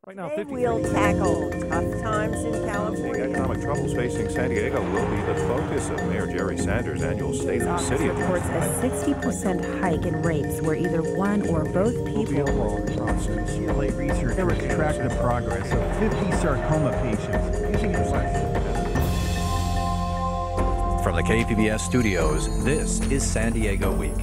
Right now, Today 53. we'll tackle tough times in The California. economic troubles facing San Diego will be the focus of Mayor Jerry Sanders' annual State of the City reports address. a 60% hike in rapes where either one or both people. UCLA researchers tracked the progress of 50 sarcoma patients using From the KPBS studios, this is San Diego Week.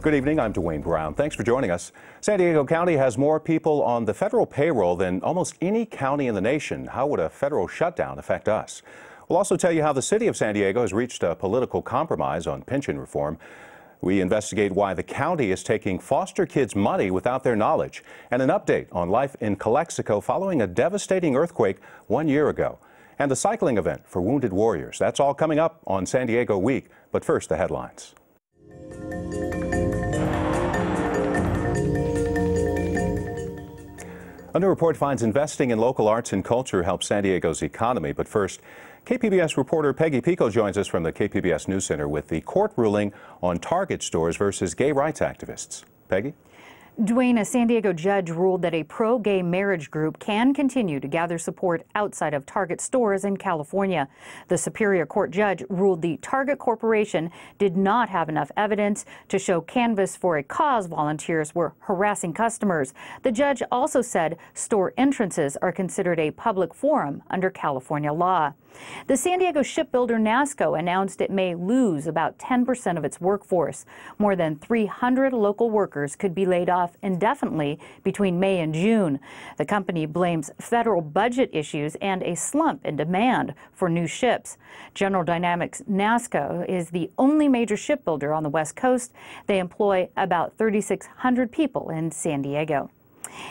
Good evening, I'm Dwayne Brown. Thanks for joining us. San Diego County has more people on the federal payroll than almost any county in the nation. How would a federal shutdown affect us? We'll also tell you how the city of San Diego has reached a political compromise on pension reform. We investigate why the county is taking foster kids' money without their knowledge, and an update on life in Calexico following a devastating earthquake 1 year ago, and a cycling event for wounded warriors. That's all coming up on San Diego Week. But first, the headlines. A new report finds investing in local arts and culture helps San Diego's economy. But first, KPBS reporter Peggy Pico joins us from the KPBS News Center with the court ruling on Target stores versus gay rights activists. Peggy? Dwayne, a San Diego judge ruled that a pro-gay marriage group can continue to gather support outside of Target stores in California. The Superior Court judge ruled the Target Corporation did not have enough evidence to show Canvas for a Cause volunteers were harassing customers. The judge also said store entrances are considered a public forum under California law. The San Diego shipbuilder NASCO announced it may lose about 10% of its workforce. More than 300 local workers could be laid off indefinitely between May and June. The company blames federal budget issues and a slump in demand for new ships. General Dynamics NASCO is the only major shipbuilder on the West Coast. They employ about 3,600 people in San Diego.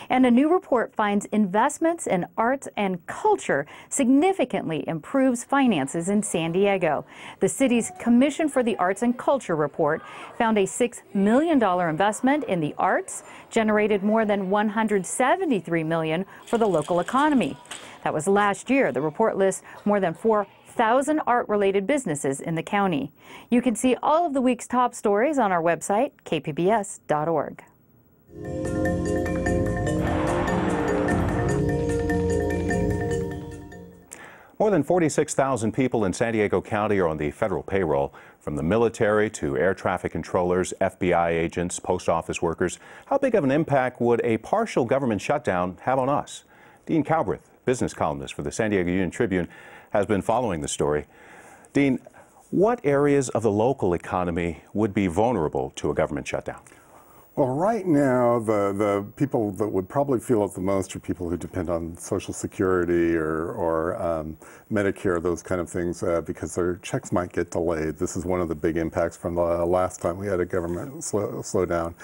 And a new report finds investments in arts and culture significantly improves finances in San Diego. The city's Commission for the Arts and Culture report found a $6 million investment in the arts generated more than $173 million for the local economy. That was last year. The report lists more than 4,000 art-related businesses in the county. You can see all of the week's top stories on our website, kpbs.org. More than 46,000 people in San Diego County are on the federal payroll, from the military to air traffic controllers, FBI agents, post office workers. How big of an impact would a partial government shutdown have on us? Dean Calbreth, business columnist for the San Diego Union-Tribune, has been following the story. Dean, what areas of the local economy would be vulnerable to a government shutdown? Well, right now, the people that would probably feel it the most are people who depend on Social Security or Medicare, those kind of things, because their checks might get delayed. This is one of the big impacts from the last time we had a government slowdown.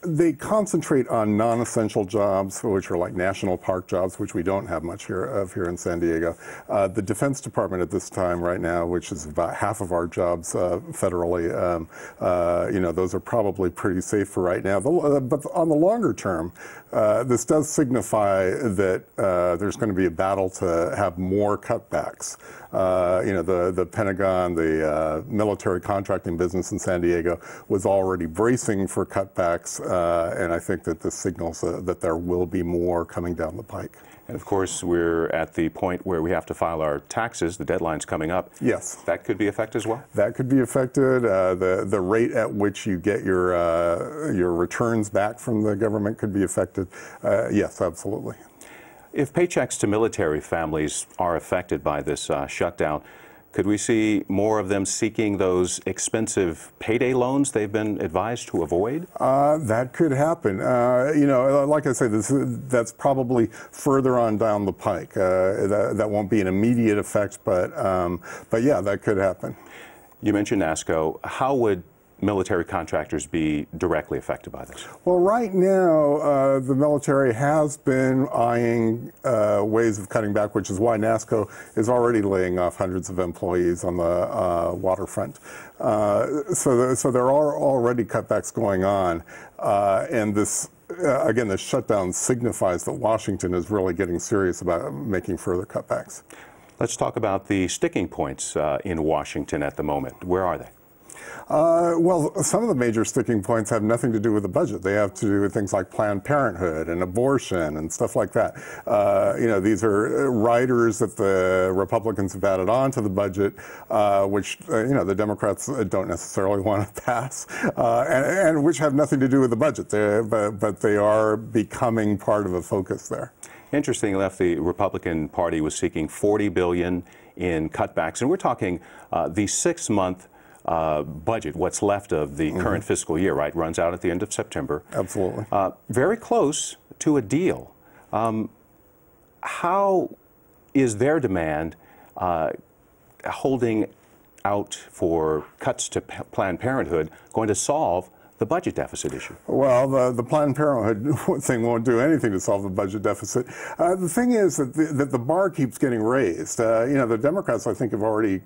They concentrate on non-essential jobs, which are like national park jobs, which we don't have much here in San Diego. The Defense Department at this time right now, which is about half of our jobs federally, those are probably pretty safe for right now. But on the longer term, this does signify that there's going to be a battle to have more cutbacks. The Pentagon, the military contracting business in San Diego was already bracing for cutbacks. And I think that this signals that there will be more coming down the pike. And of course, we're at the point where we have to file our taxes. The deadline's coming up. Yes. That could be affected as well? That could be affected. The rate at which you get your returns back from the government could be affected. Yes, absolutely. If paychecks to military families are affected by this shutdown, could we see more of them seeking those expensive payday loans they've been advised to avoid? That could happen. Like I say, that's probably further on down the pike. That won't be an immediate effect, but yeah, that could happen. You mentioned NASCO. How would military contractors be directly affected by this? Well, right now, the military has been eyeing ways of cutting back, which is why NASCO is already laying off hundreds of employees on the waterfront. So there are already cutbacks going on, and this. Again, the shutdown signifies that Washington is really getting serious about making further cutbacks. Let's talk about the sticking points in Washington at the moment. Where are they? Well, some of the major sticking points have nothing to do with the budget. They have to do with things like Planned Parenthood and abortion and stuff like that. These are riders that the Republicans have added on to the budget, which, the Democrats don't necessarily want to pass, and which have nothing to do with the budget, but they are becoming part of a focus there. Interesting enough, the Republican Party was seeking $40 billion in cutbacks, and we're talking the 6-month budget, what's left of the current fiscal year, right, runs out at the end of September. Absolutely. Very close to a deal. How is their demand holding out for cuts to Planned Parenthood going to solve the budget deficit issue? Well, the Planned Parenthood thing won't do anything to solve the budget deficit. The thing is that the bar keeps getting raised. The Democrats, I think, have already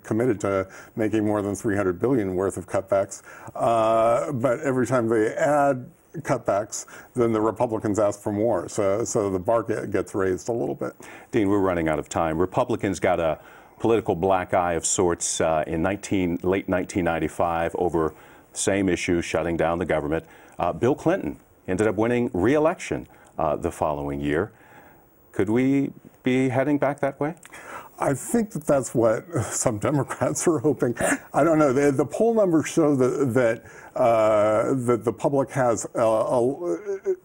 committed to making more than $300 billion worth of cutbacks. But every time they add cutbacks, then the Republicans ask for more. So the bar gets raised a little bit. Dean, we're running out of time. Republicans got a political black eye of sorts in late 1995 over same issue, shutting down the government. Bill Clinton ended up winning re-election the following year. Could we be heading back that way? I think that's what some Democrats are hoping. I don't know. The poll numbers show that the public has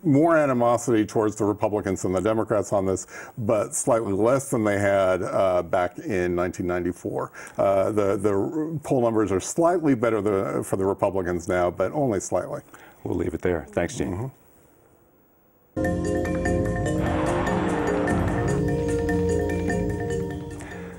more animosity towards the Republicans than the Democrats on this, but slightly less than they had back in 1994. The poll numbers are slightly better for the Republicans now, but only slightly. We'll leave it there. Thanks, Dean.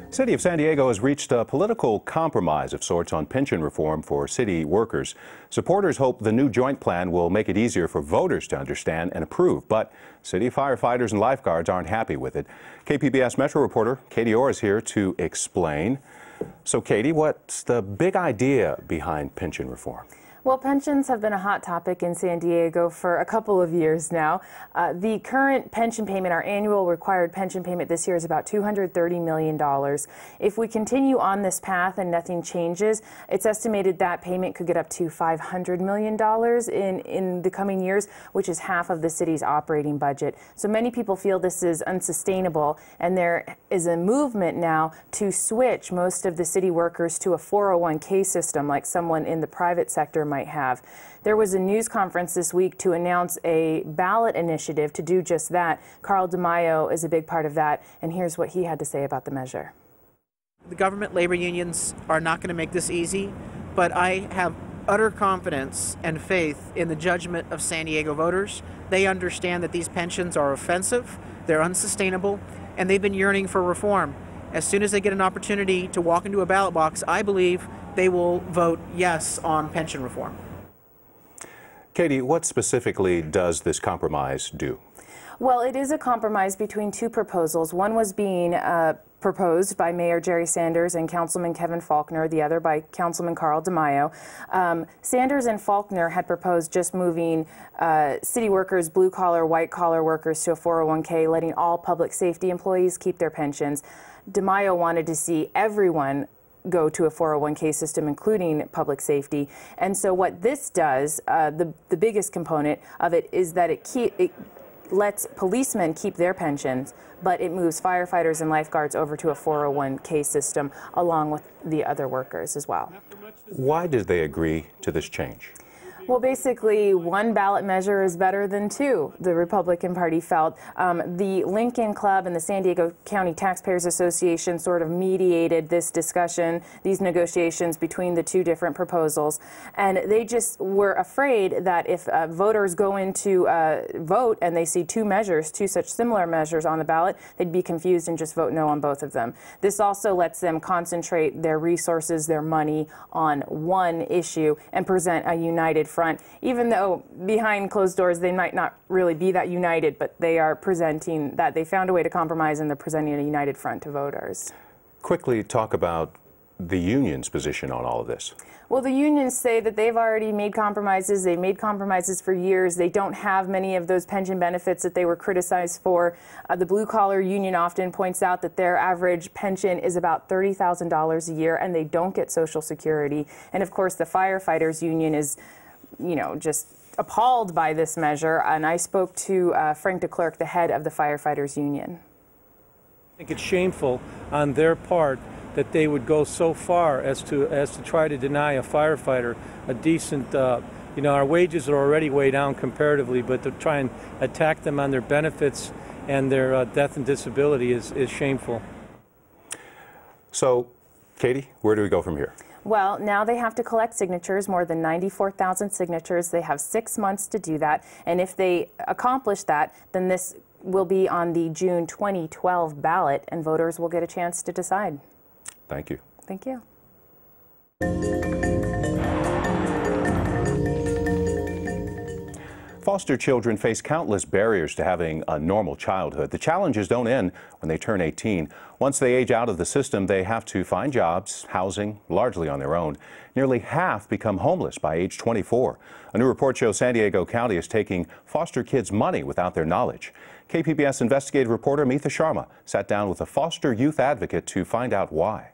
The City of San Diego has reached a political compromise of sorts on pension reform for city workers. Supporters hope the new joint plan will make it easier for voters to understand and approve, but city firefighters and lifeguards aren't happy with it. KPBS Metro reporter Katie Orr is here to explain. So, Katie, what's the big idea behind pension reform? Well, pensions have been a hot topic in San Diego for a couple of years now. The current pension payment, our annual required pension payment this year, is about $230 million. If we continue on this path and nothing changes, it's estimated that payment could get up to $500 million in the coming years, which is half of the city's operating budget. So many people feel this is unsustainable, and there is a movement now to switch most of the city workers to a 401k system like someone in the private sector might have. There was a news conference this week to announce a ballot initiative to do just that. Carl DeMaio is a big part of that, and here's what he had to say about the measure. The government labor unions are not going to make this easy, but I have utter confidence and faith in the judgment of San Diego voters. They understand that these pensions are offensive, they're unsustainable, and they've been yearning for reform. As soon as they get an opportunity to walk into a ballot box, I believe they will vote yes on pension reform. Katie, what specifically does this compromise do? Well, it is a compromise between two proposals. One was being proposed by Mayor Jerry Sanders and Councilman Kevin Faulconer, the other by Councilman Carl DeMaio. Sanders and Faulconer had proposed just moving city workers, blue-collar, white-collar workers to a 401k, letting all public safety employees keep their pensions. DeMaio wanted to see everyone go to a 401k system, including public safety. And so what this does, the biggest component of it, is that it lets policemen keep their pensions, but it moves firefighters and lifeguards over to a 401k system along with the other workers as well. Why did they agree to this change? Well, basically, one ballot measure is better than two, the Republican Party felt. The Lincoln Club and the San Diego County Taxpayers Association sort of mediated this discussion, these negotiations between the two different proposals. And they just were afraid that if voters go in to vote and they see two such similar measures on the ballot, they'd be confused and just vote no on both of them. This also lets them concentrate their resources, their money on one issue and present a united front, even though behind closed doors they might not really be that united, but they are presenting that they found a way to compromise and they're presenting a united front to voters. Quickly talk about the union's position on all of this? Well, the unions say that they've already made compromises. They've made compromises for years. They don't have many of those pension benefits that they were criticized for. The blue-collar union often points out that their average pension is about $30,000 a year, and they don't get Social Security. And, of course, the firefighters union is, you know, just appalled by this measure. And I spoke to Frank DeClercq, the head of the firefighters union. I think it's shameful on their part that they would go so far as to try to deny a firefighter a decent, you know, our wages are already way down comparatively, but to try and attack them on their benefits and their death and disability is shameful. So, Katie, where do we go from here? Well, now they have to collect signatures, more than 94,000 signatures. They have 6 months to do that, and if they accomplish that, then this will be on the June 2012 ballot, and voters will get a chance to decide. Thank you. Thank you. Foster children face countless barriers to having a normal childhood. The challenges don't end when they turn 18. Once they age out of the system, they have to find jobs, housing, largely on their own. Nearly half become homeless by age 24. A new report shows San Diego County is taking foster kids' money without their knowledge. KPBS investigative reporter Meetha Sharma sat down with a foster youth advocate to find out why.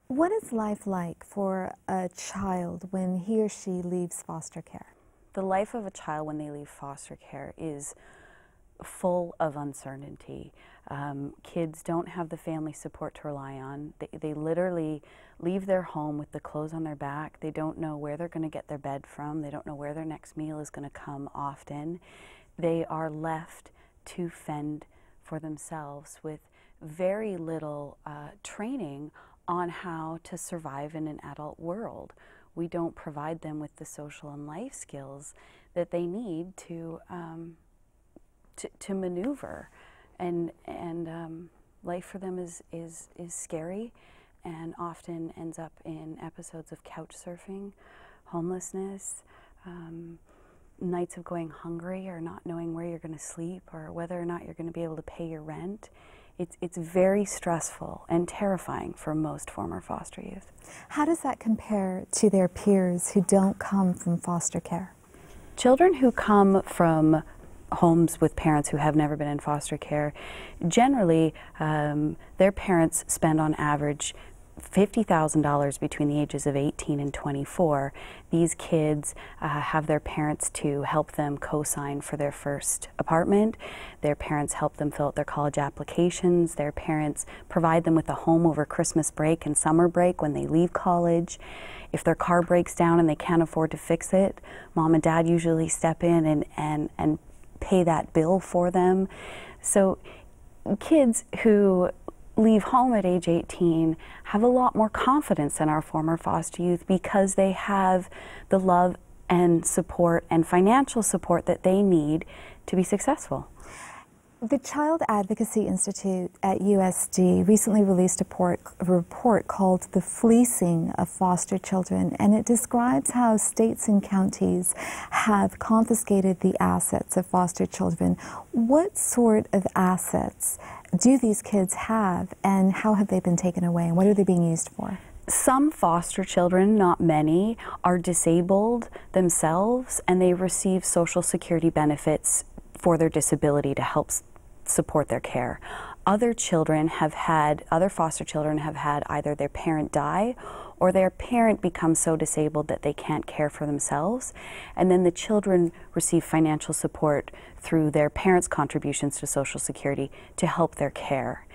What is life like for a child when he or she leaves foster care? The life of a child when they leave foster care is full of uncertainty. Kids don't have the family support to rely on. They literally leave their home with the clothes on their back. They don't know where they're going to get their bed from. They don't know where their next meal is going to come often. They are left to fend for themselves with very little training on how to survive in an adult world. We don't provide them with the social and life skills that they need to maneuver, and life for them is scary, and often ends up in episodes of couch surfing, homelessness, nights of going hungry or not knowing where you're going to sleep or whether or not you're going to be able to pay your rent. It's very stressful and terrifying for most former foster youth. How does that compare to their peers who don't come from foster care? Children who come from homes with parents who have never been in foster care, generally their parents spend on average $50,000 between the ages of 18 and 24. These kids have their parents to help them co-sign for their first apartment. Their parents help them fill out their college applications. Their parents provide them with a home over Christmas break and summer break when they leave college. If their car breaks down and they can't afford to fix it, mom and dad usually step in and pay that bill for them. So kids who leave home at age 18 have a lot more confidence than our former foster youth because they have the love and support and financial support that they need to be successful. The Child Advocacy Institute at USD recently released a report called The Fleecing of Foster Children, and it describes how states and counties have confiscated the assets of foster children. What sort of assets do these kids have, and how have they been taken away, and what are they being used for? Some foster children, not many, are disabled themselves, and they receive Social Security benefits for their disability to help support their care. Other foster children have had either their parent die or their parent becomes so disabled that they can't care for themselves, and then the children receive financial support through their parents' contributions to Social Security to help their care.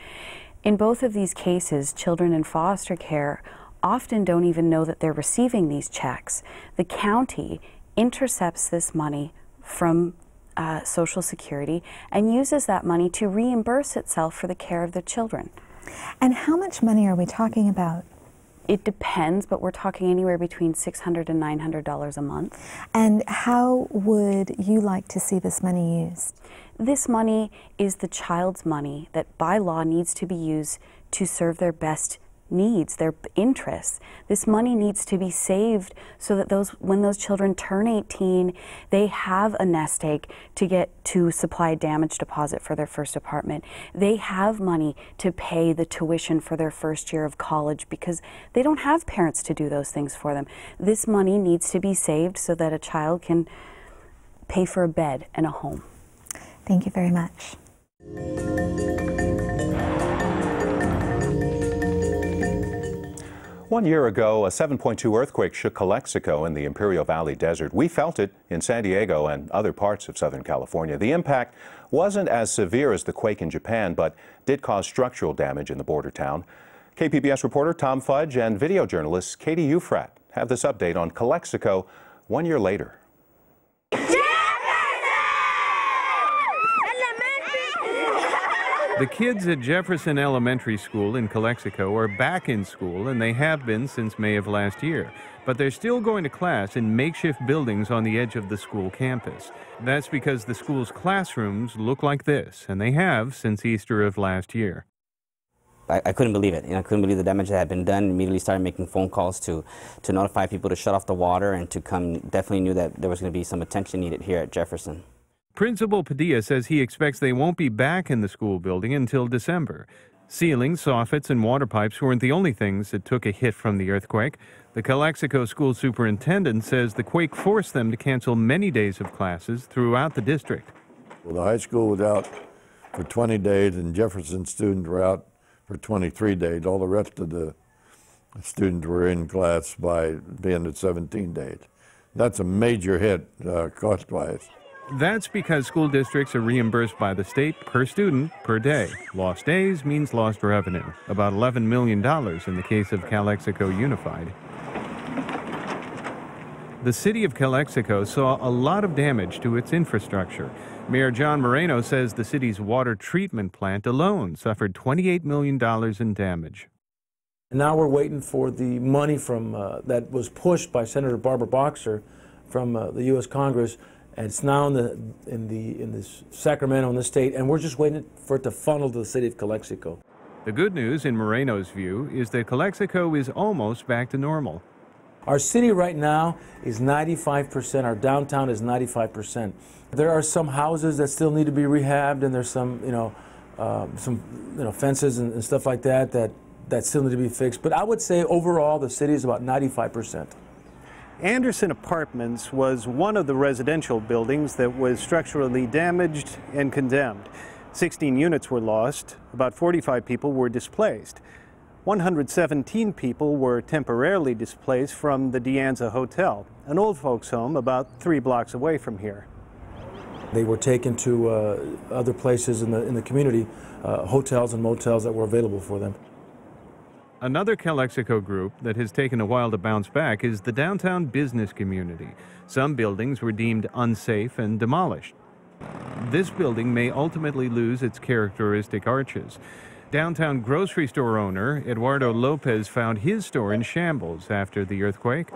In both of these cases, children in foster care often don't even know that they're receiving these checks. The county intercepts this money from Social Security and uses that money to reimburse itself for the care of the children. And how much money are we talking about? It depends, but we're talking anywhere between $600 and $900 a month. And how would you like to see this money used? This money is the child's money that by law needs to be used to serve their best needs, their interests. This money needs to be saved so that when those children turn 18, they have a nest egg to get to supply a damage deposit for their first apartment. They have money to pay the tuition for their first year of college because they don't have parents to do those things for them. This money needs to be saved so that a child can pay for a bed and a home. Thank you very much. One year ago, a 7.2 earthquake shook Calexico in the Imperial Valley Desert. We felt it in San Diego and other parts of Southern California. The impact wasn't as severe as the quake in Japan, but did cause structural damage in the border town. KPBS reporter Tom Fudge and video journalist Katie Ufrat have this update on Calexico 1 year later. The kids at Jefferson Elementary School in Calexico are back in school, and they have been since May of last year. But they're still going to class in makeshift buildings on the edge of the school campus. That's because the school's classrooms look like this, and they have since Easter of last year. I couldn't believe it. I couldn't believe the damage that had been done. Immediately started making phone calls to notify people to shut off the water and to come. Definitely knew that there was going to be some attention needed here at Jefferson. Principal Padilla says he expects they won't be back in the school building until December. Ceilings, soffits, and water pipes weren't the only things that took a hit from the earthquake. The Calexico school superintendent says the quake forced them to cancel many days of classes throughout the district. Well, the high school was out for 20 days, and Jefferson students were out for 23 days. All the rest of the students were in class by the end of 17 days. That's a major hit cost-wise. That's because school districts are reimbursed by the state per student per day. Lost days means lost revenue, about $11 million in the case of Calexico Unified. The city of Calexico saw a lot of damage to its infrastructure. Mayor John Moreno says the city's water treatment plant alone suffered $28 million in damage. And now we're waiting for the money from that was pushed by Senator Barbara Boxer from the U.S. Congress. And it's now in Sacramento, in the state, and we're just waiting for it to funnel to the city of Calexico. The good news, in Moreno's view, is that Calexico is almost back to normal. Our city right now is 95%. Our downtown is 95%. There are some houses that still need to be rehabbed, and there's some, fences and stuff like that still need to be fixed. But I would say overall, the city is about 95%. Anderson Apartments was one of the residential buildings that was structurally damaged and condemned. 16 units were lost, about 45 people were displaced. 117 people were temporarily displaced from the De Anza Hotel, an old folks' home about 3 blocks away from here. They were taken to other places in the community, hotels and motels that were available for them. Another Calexico group that has taken a while to bounce back is the downtown business community. Some buildings were deemed unsafe and demolished. This building may ultimately lose its characteristic arches. Downtown grocery store owner Eduardo Lopez found his store in shambles after the earthquake.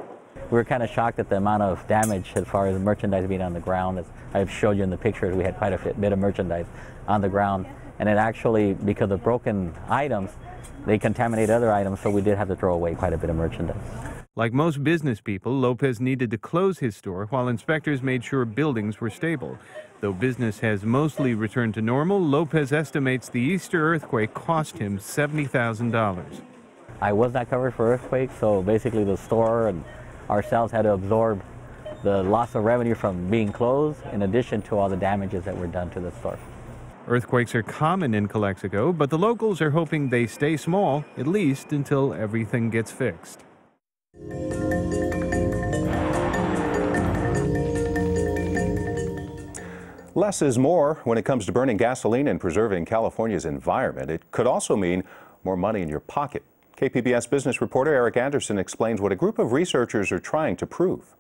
We were kind of shocked at the amount of damage as far as merchandise being on the ground. As I've showed you in the pictures, we had quite a bit of merchandise on the ground. And it actually, because of broken items, they contaminated other items, so we did have to throw away quite a bit of merchandise. Like most business people, Lopez needed to close his store while inspectors made sure buildings were stable. Though business has mostly returned to normal, Lopez estimates the Easter earthquake cost him $70,000. I was not covered for earthquake, so basically the store and ourselves had to absorb the loss of revenue from being closed, in addition to all the damages that were done to the store. Earthquakes are common in Calexico, but the locals are hoping they stay small, at least until everything gets fixed. Less is more when it comes to burning gasoline and preserving California's environment. It could also mean more money in your pocket. KPBS business reporter Eric Anderson explains what a group of researchers are trying to prove.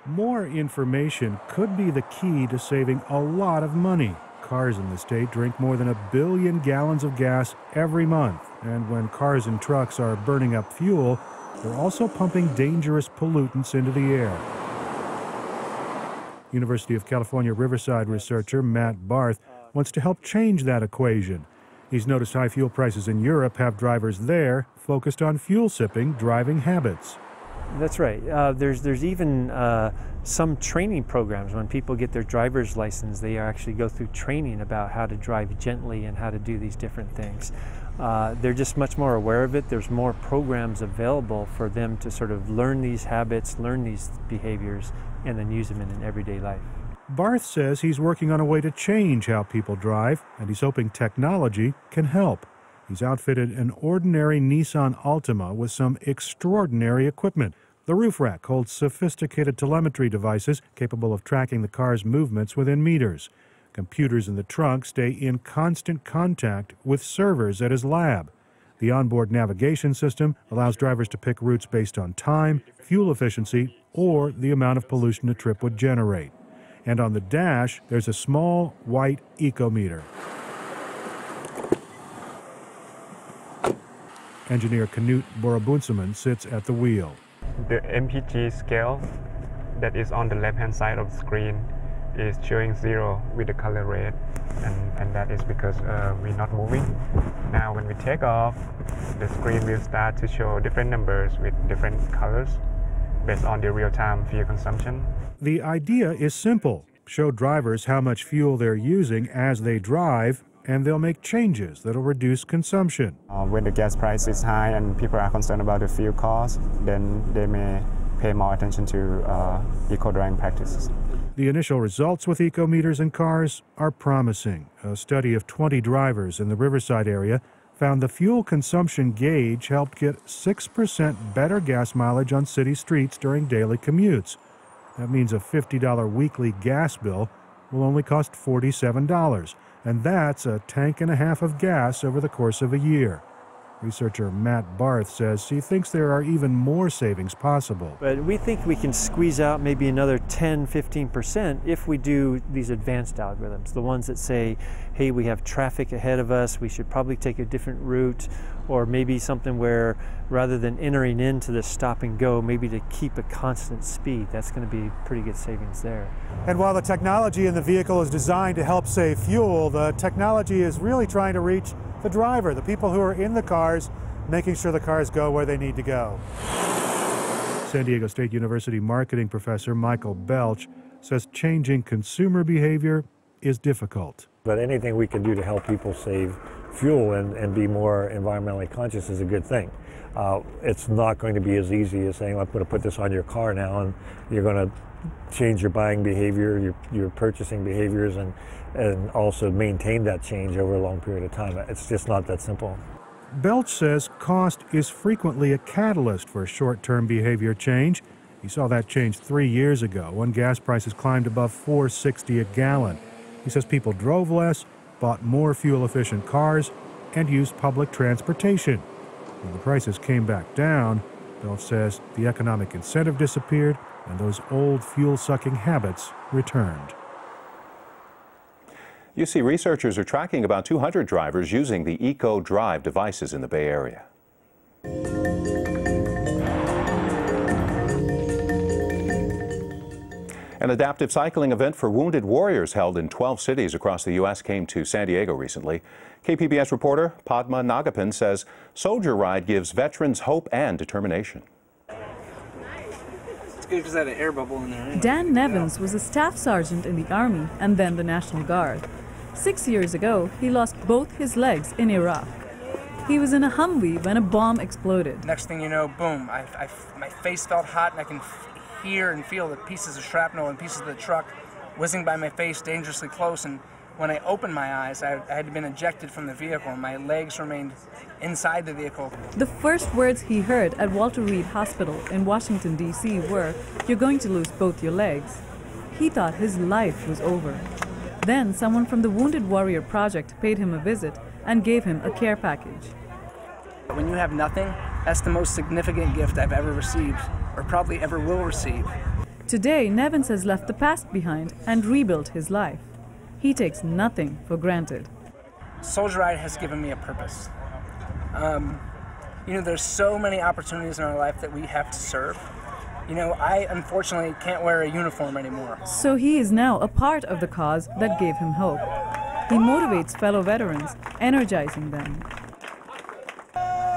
More information could be the key to saving a lot of money. Cars in the state drink more than 1 billion gallons of gas every month. And when cars and trucks are burning up fuel, they're also pumping dangerous pollutants into the air. University of California Riverside researcher Matt Barth wants to help change that equation. He's noticed high fuel prices in Europe have drivers there focused on fuel-sipping driving habits. That's right. There's even some training programs. When people get their driver's license, they actually go through training about how to drive gently and how to do these different things. They're just much more aware of it. There's more programs available for them to sort of learn these habits, learn these behaviors, and then use them in an everyday life. Barth says he's working on a way to change how people drive, and he's hoping technology can help. He's outfitted an ordinary Nissan Altima with some extraordinary equipment. The roof rack holds sophisticated telemetry devices capable of tracking the car's movements within meters. Computers in the trunk stay in constant contact with servers at his lab. The onboard navigation system allows drivers to pick routes based on time, fuel efficiency, or the amount of pollution a trip would generate. And on the dash, there's a small white ecometer. Engineer Knut Borabunseman sits at the wheel. The MPG scale that is on the left-hand side of the screen is showing 0 with the color red, and that is because we're not moving. Now when we take off, the screen will start to show different numbers with different colors based on the real-time fuel consumption. The idea is simple. Show drivers how much fuel they're using as they drive, and they'll make changes that'll reduce consumption. When the gas price is high and people are concerned about the fuel cost, then they may pay more attention to eco-driving practices. The initial results with ecometers in cars are promising. A study of 20 drivers in the Riverside area found the fuel consumption gauge helped get 6% better gas mileage on city streets during daily commutes. That means a $50 weekly gas bill will only cost $47, and that's a tank and a half of gas over the course of a year. Researcher Matt Barth says he thinks there are even more savings possible. But we think we can squeeze out maybe another 10-15% if we do these advanced algorithms, the ones that say, hey, we have traffic ahead of us, we should probably take a different route, or maybe something where rather than entering into the stop and go, maybe to keep a constant speed. That's going to be pretty good savings there. And while the technology in the vehicle is designed to help save fuel, the technology is really trying to reach the driver, the people who are in the cars, making sure the cars go where they need to go. San Diego State University marketing professor Michael Belch says changing consumer behavior is difficult. But anything we can do to help people save fuel and be more environmentally conscious is a good thing. It's not going to be as easy as saying, I'm going to put this on your car now, and you're going to change your buying behavior, your purchasing behaviors, and also maintain that change over a long period of time. It's just not that simple. Belch says cost is frequently a catalyst for short-term behavior change. He saw that change 3 years ago when gas prices climbed above $4.60 a gallon. He says people drove less, bought more fuel-efficient cars, and used public transportation. When the prices came back down, Belch says the economic incentive disappeared and those old fuel-sucking habits returned. UC researchers are tracking about 200 drivers using the Eco Drive devices in the Bay Area. An adaptive cycling event for wounded warriors held in 12 cities across the U.S. came to San Diego recently. KPBS reporter Padma Nagappan says Soldier Ride gives veterans hope and determination. It's good because I had an air bubble in there. Anyway. Dan Nevins was a staff sergeant in the Army and then the National Guard. 6 years ago, he lost both his legs in Iraq. He was in a Humvee when a bomb exploded. Next thing you know, boom, my face felt hot and I can hear and feel the pieces of shrapnel and pieces of the truck whizzing by my face dangerously close. And when I opened my eyes, I had been ejected from the vehicle and my legs remained inside the vehicle. The first words he heard at Walter Reed Hospital in Washington, D.C. were, "You're going to lose both your legs." He thought his life was over. Then someone from the Wounded Warrior Project paid him a visit and gave him a care package. When you have nothing, that's the most significant gift I've ever received, or probably ever will receive. Today, Nevins has left the past behind and rebuilt his life. He takes nothing for granted. Soldier Ride has given me a purpose. There's so many opportunities in our life that we have to serve. I unfortunately can't wear a uniform anymore. So he is now a part of the cause that gave him hope. He motivates fellow veterans, energizing them.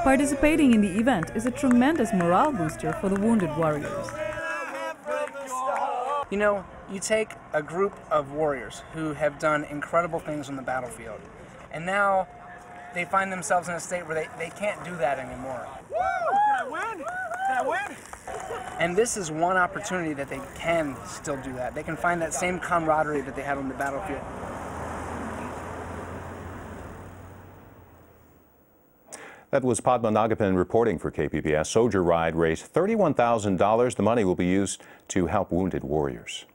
Participating in the event is a tremendous morale booster for the wounded warriors. You know, you take a group of warriors who have done incredible things on the battlefield, and now they find themselves in a state where they can't do that anymore. Woo! Can I win? Can I win? And this is one opportunity that they can still do that. They can find that same camaraderie that they had on the battlefield. That was Padma Nagapan reporting for KPBS. Soldier Ride raised $31,000. The money will be used to help wounded warriors.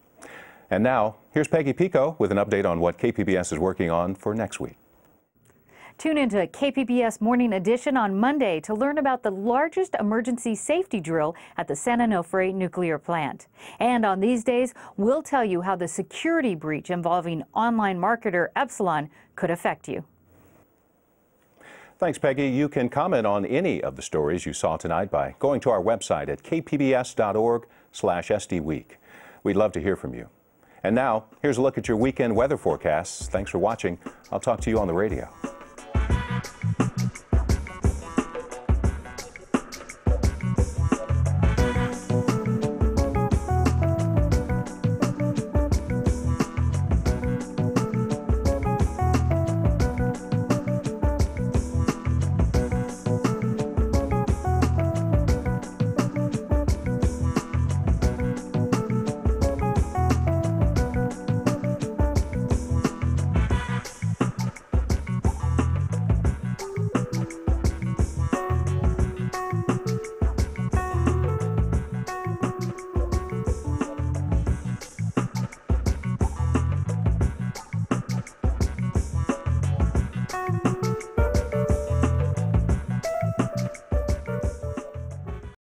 And now, here's Peggy Pico with an update on what KPBS is working on for next week. Tune into KPBS Morning Edition on Monday to learn about the largest emergency safety drill at the San Onofre nuclear plant. And on these days, we'll tell you how the security breach involving online marketer Epsilon could affect you. Thanks, Peggy. You can comment on any of the stories you saw tonight by going to our website at kpbs.org/SDWeek. We'd love to hear from you. And now, here's a look at your weekend weather forecasts. Thanks for watching. I'll talk to you on the radio.